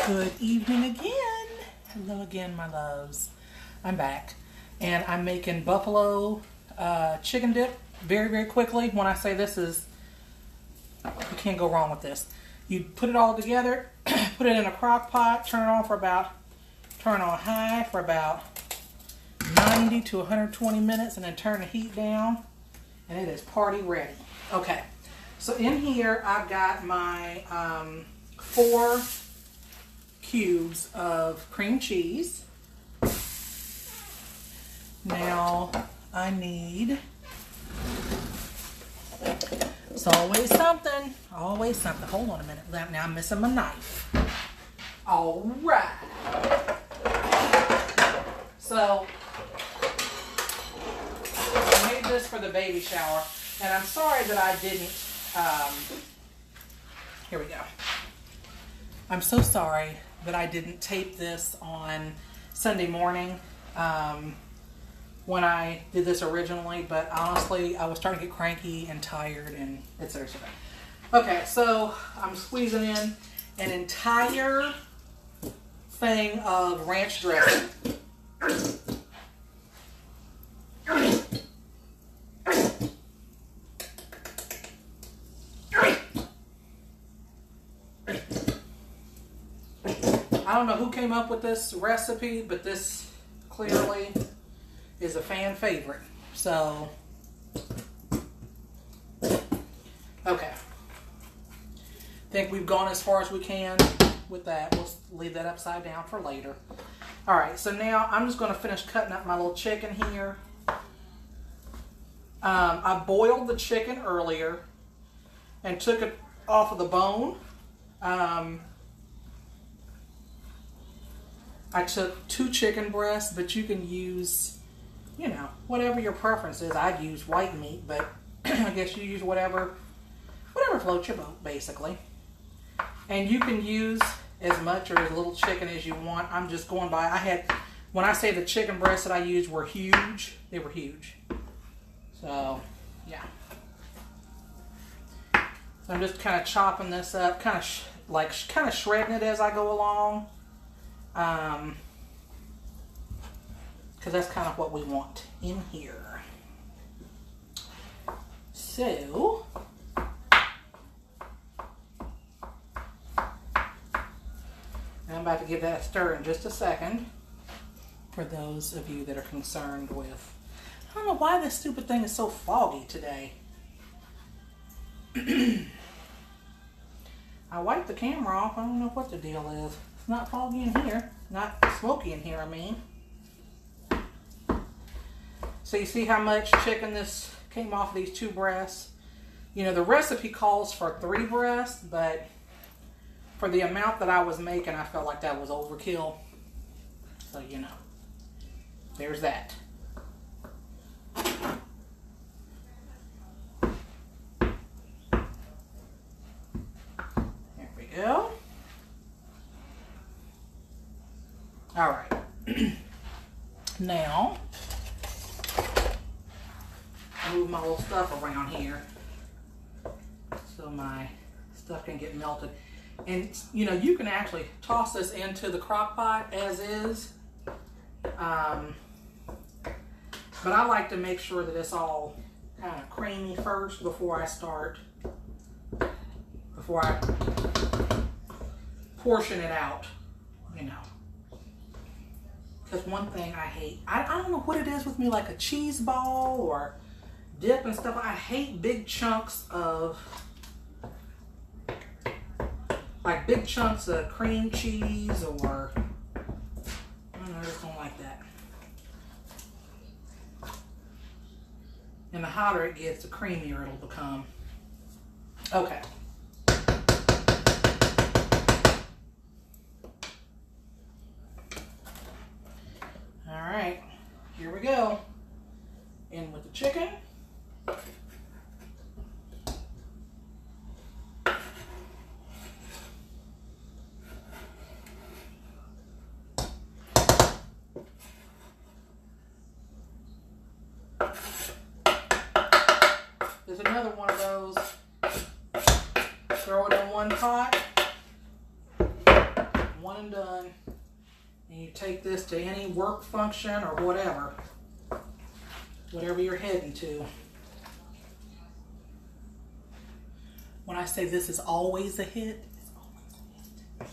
Good evening again. Hello again, my loves. I'm back and I'm making buffalo chicken dip very, very quickly. When I say this is, you can't go wrong with this. You put it all together, put it in a crock pot, turn on high for about 90 to 120 minutes and then turn the heat down and it is party ready. Okay, so in here I've got my 4 cubes of cream cheese. Now I need, it's always something, always something. Hold on a minute, now I'm missing my knife. All right. So I made this for the baby shower and I'm sorry that I didn't, here we go. I'm so sorry that I didn't tape this on Sunday morning when I did this originally, but honestly, I was starting to get cranky and tired and etc. Okay, so I'm squeezing in an entire thing of ranch dressing. I don't know who came up with this recipe, but this clearly is a fan favorite. So, okay. Think we've gone as far as we can with that. We'll leave that upside down for later. All right, so now I'm just going to finish cutting up my little chicken here. I boiled the chicken earlier and took it off of the bone. I took 2 chicken breasts, but you can use, you know, whatever your preference is. I'd use white meat, but I guess you use whatever floats your boat, basically. And you can use as much or as little chicken as you want. I'm just going by, when I say the chicken breasts that I used were huge, they were huge. So, yeah. So I'm just kind of chopping this up, kind of shredding it as I go along. Because that's kind of what we want in here. So, I'm about to give that a stir in just a second. For those of you that are concerned with, I don't know why this stupid thing is so foggy today. I wiped the camera off. I don't know what the deal is. It's not foggy in here. Not smoky in here, I mean. So you see how much chicken this came off of these 2 breasts? You know, the recipe calls for 3 breasts, but for the amount that I was making, I felt like that was overkill. So, you know, there's that. There we go. All right. Now, move my little stuff around here so my stuff can get melted. And, you know, you can actually toss this into the crock pot as is. But I like to make sure that it's all kind of creamy first before I portion it out, you know. Because one thing I hate, I don't know what it is with me, like a cheese ball or dip and stuff. I hate big chunks of, like big chunks of cream cheese or, I don't know, I just don't like that. And the hotter it gets, the creamier it'll become. Okay. All right, here we go. In with the chicken. There's another one of those one and done. And you take this to any work function or whatever you're heading to. When I say this is always a hit, it's always a hit.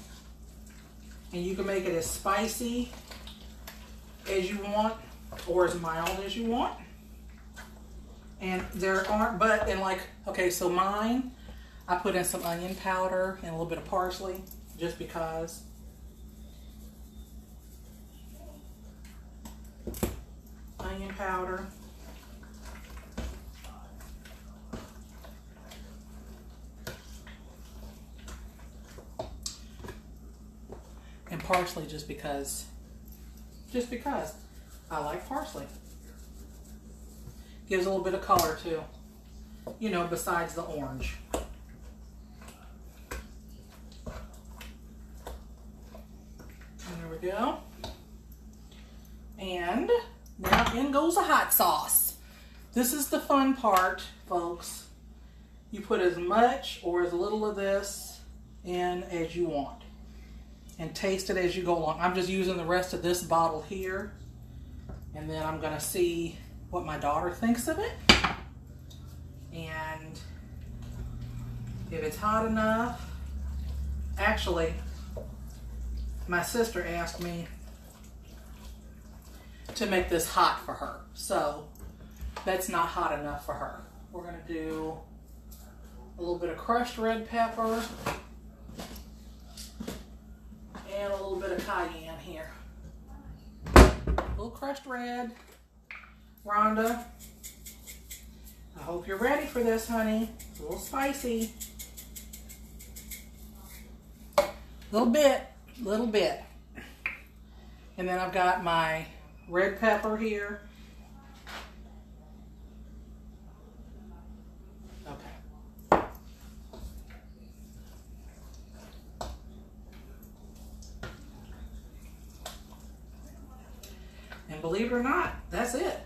And you can make it as spicy as you want or as mild as you want. And there aren't, but in like, okay, so mine, I put in some onion powder and a little bit of parsley just because. Onion powder. And parsley just because I like parsley. Gives a little bit of color too, you know, besides the orange. And there we go. And now in goes a hot sauce. This is the fun part, folks. You put as much or as little of this in as you want. And taste it as you go along. I'm just using the rest of this bottle here. And then I'm gonna see what my daughter thinks of it. And if it's hot enough, actually, my sister asked me to make this hot for her. So that's not hot enough for her. We're gonna do a little bit of crushed red pepper and a little bit of cayenne here. A little crushed red. Rhonda, I hope you're ready for this, honey. It's a little spicy. Little bit. And then I've got my red pepper here. Okay. And believe it or not, that's it.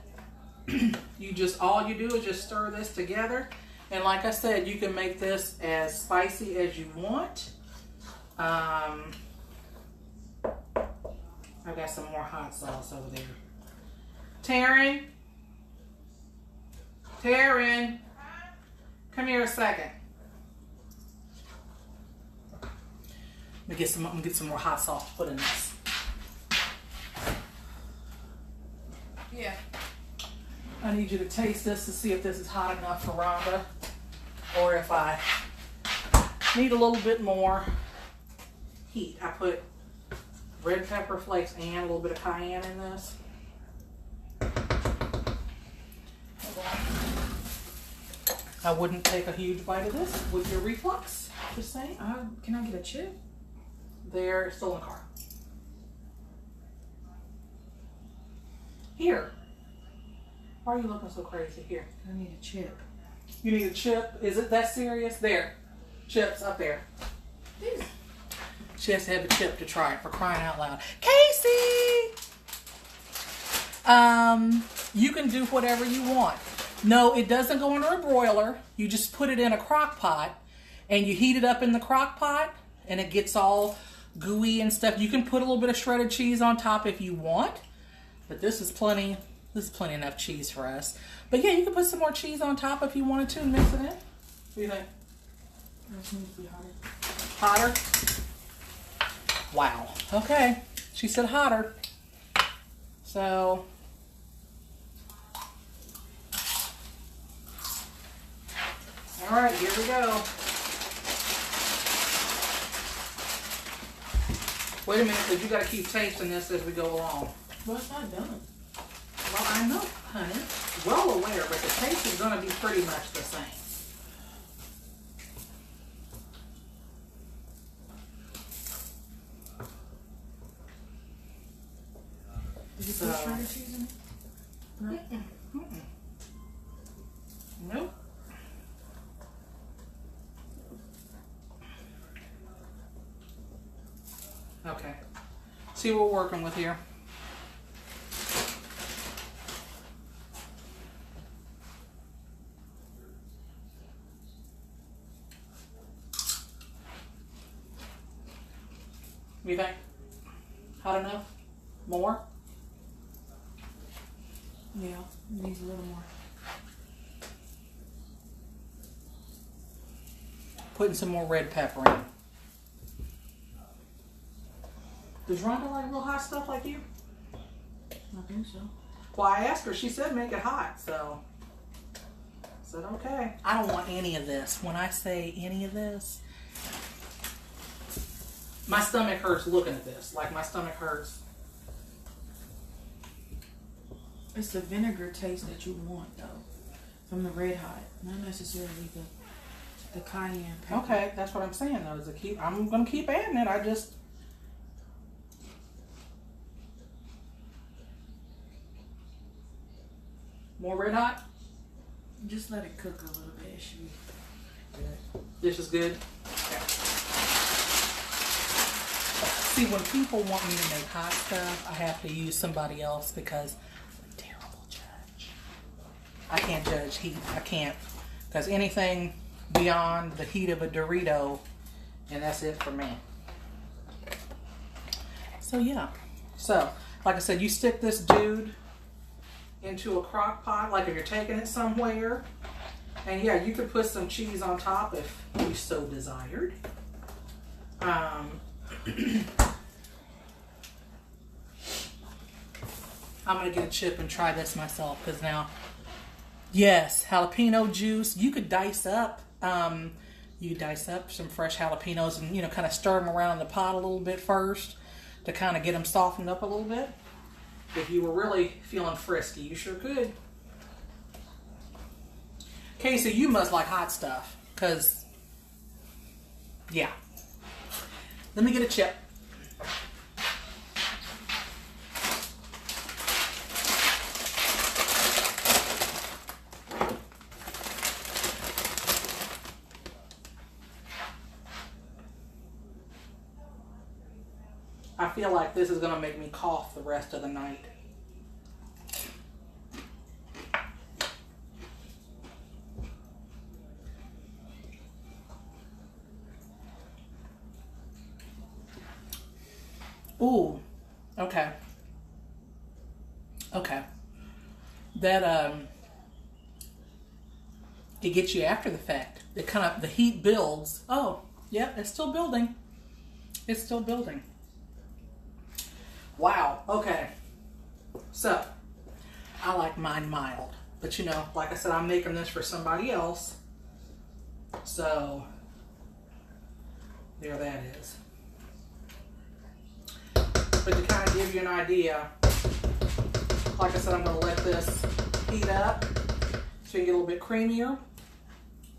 All you do is just stir this together. And like I said, you can make this as spicy as you want. I've got some more hot sauce over there. Taryn, come here a second. I'm gonna get some more hot sauce to put in this. Yeah. I need you to taste this to see if this is hot enough for Rhonda, or if I need a little bit more heat. I put red pepper flakes and a little bit of cayenne in this. I wouldn't take a huge bite of this with your reflux. Just saying. Can I get a chip? They're still in the car. Here. Why are you looking so crazy? Here. I need a chip. You need a chip? Is it that serious? There. Chips up there. These. She has to have a chip to try it, for crying out loud. Casey! You can do whatever you want. No, it doesn't go under a broiler. You just put it in a crock pot and you heat it up in the crock pot and it gets all gooey and stuff. You can put a little bit of shredded cheese on top if you want, but this is plenty enough cheese for us. But yeah, you can put some more cheese on top if you wanted to and mix it in. What do you think? This needs to be hotter. Hotter? Wow. Okay. She said hotter. So, all right, here we go. Wait a minute, because you got to keep tasting this as we go along. Well, it's not done. Well, I know, honey. Well aware, but the taste is going to be pretty much the same. Did you put shredded cheese in it? No. Nope. Okay. See what we're working with here. What do you think? Hot enough? More? Yeah, it needs a little more. Putting some more red pepper in. Does Rhonda like real hot stuff like you? I think so. Well, I asked her. She said make it hot, so I said okay. I don't want any of this. When I say any of this, my stomach hurts looking at this. Like my stomach hurts. It's the vinegar taste that you want, though, from the red hot, not necessarily the cayenne pepper. Okay, that's what I'm saying though. Is to keep. I'm gonna keep adding it. I just. More red hot? Just let it cook a little bit. It should be good. This is good? Okay. See, when people want me to make hot stuff, I have to use somebody else because I'm a terrible judge. I can't judge heat. I can't. Because anything beyond the heat of a Dorito, and that's it for me. So, yeah. So, like I said, you stick this dude into a crock pot, like if you're taking it somewhere. And yeah, you could put some cheese on top if you so desired. I'm gonna get a chip and try this myself because now, yes, jalapeno juice. You could dice up. You dice up some fresh jalapenos and kind of stir them around in the pot a little bit first to kind of get them softened up a little bit. If you were really feeling frisky, you sure could. Casey, you must like hot stuff, because, yeah. Let me get a chip. I feel like this is going to make me cough the rest of the night. Ooh, okay. Okay. That, it gets you after the fact. It kind of, the heat builds. Oh, yeah, it's still building. It's still building. Wow, okay. So, I like mine mild. But like I said, I'm making this for somebody else. So, there that is. But to kind of give you an idea, like I said, I'm going to let this heat up so you get a little bit creamier.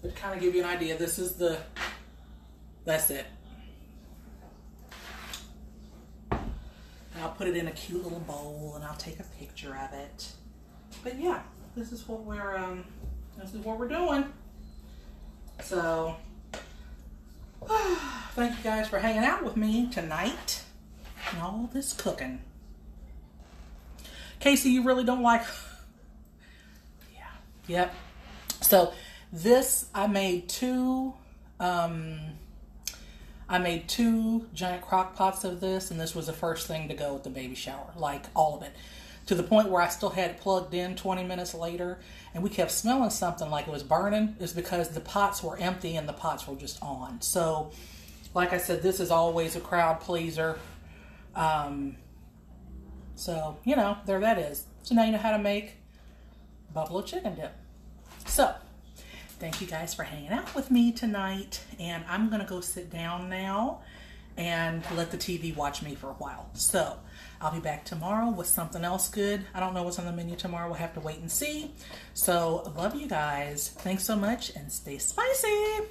But to kind of give you an idea, this is that's it. I'll put it in a cute little bowl and I'll take a picture of it. But yeah, this is what we're doing. So thank you guys for hanging out with me tonight and all this cooking. Casey, you really don't like yeah. Yep. So this I made two giant crock pots of this, and this was the first thing to go at the baby shower, like all of it. To the point where I still had it plugged in 20 minutes later, and we kept smelling something like it was burning. It's because the pots were empty and the pots were just on. So, like I said, this is always a crowd pleaser. So, there that is. So now you know how to make buffalo chicken dip. So, thank you guys for hanging out with me tonight, and I'm going to go sit down now and let the TV watch me for a while. So, I'll be back tomorrow with something else good. I don't know what's on the menu tomorrow. We'll have to wait and see. So, love you guys. Thanks so much, and stay spicy.